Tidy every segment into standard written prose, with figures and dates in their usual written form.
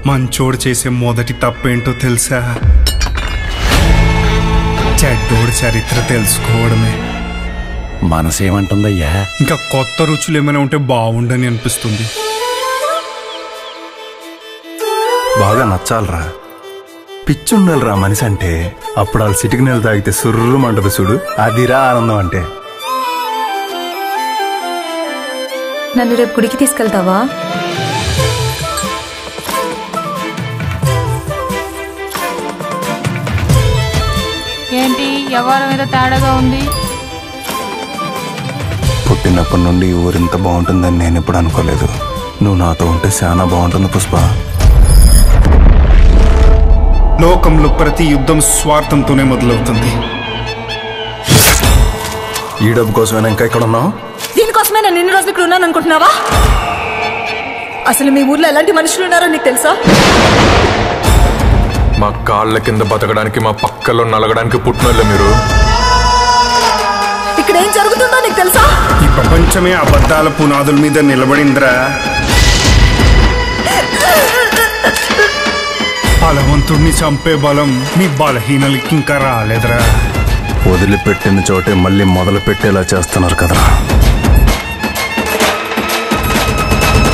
మంచోడు చేసే మొదటి తప్పేంటో తెలుసా? చెడ్డోడు చరిత్ర తెలుసుకోవడమే. మనసేమంటుందయ్యా? ఇంకా కొత్త రుచులు ఏమైనా ఉంటే బాగుండని అనిపిస్తుంది. బాగా నచ్చాలరా, పిచ్చుండాలిరా మనిషి అంటే. అప్పుడు వాళ్ళు సిటికి నీళ్ళు తాగితే సుర్రుమంటది చూడు, అదిరా ఆనందం అంటే. నన్ను రేపు గుడికి తీసుకెళ్తావా? ఏంటి వ్యవహారం ఏదో తేడాగా ఉంది? పుట్టినప్పటి నుండి ఈ ఊరింత బాగుంటుందని నేను ఎప్పుడు అనుకోలేదు. నువ్వు నాతో ఉంటే చాలా బాగుంటుంది పుష్ప. లోకంలో ప్రతి యుద్ధం స్వార్థంతోనే మొదలవుతుంది. ఈ డబ్బు కోసమేనా ఇంకా ఇక్కడ ఉన్నావు? దీనికోసమే నేను ఇన్ని రోజులు ఇక్కడ ఉన్నాను అనుకుంటున్నావా? అసలు మీ ఊర్లో ఎలాంటి మనుషులు ఉన్నారో నీకు తెలుసా? మా కాళ్ళ కింద బతకడానికి, మా పక్కలో నలగడానికి పుట్టినోళ్ళే మీరు. ఇక్కడ ఏం జరుగుతుందో నీకు తెలుసా? ఈ ప్రపంచమే అబద్ధాల పునాదుల మీద నిలబడిందిరా. బలవంతుడిని చంపే బలం మీ బలహీనలకి ఇంకా రాలేదురా. వదిలిపెట్టిన చోటే మళ్ళీ మొదలు పెట్టేలా చేస్తున్నారు కదరా.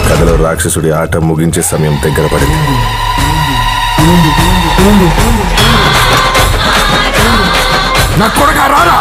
కథలో రాక్షసుడి ఆట ముగించే సమయం దగ్గర పడింది. నా కొడుకా రారా!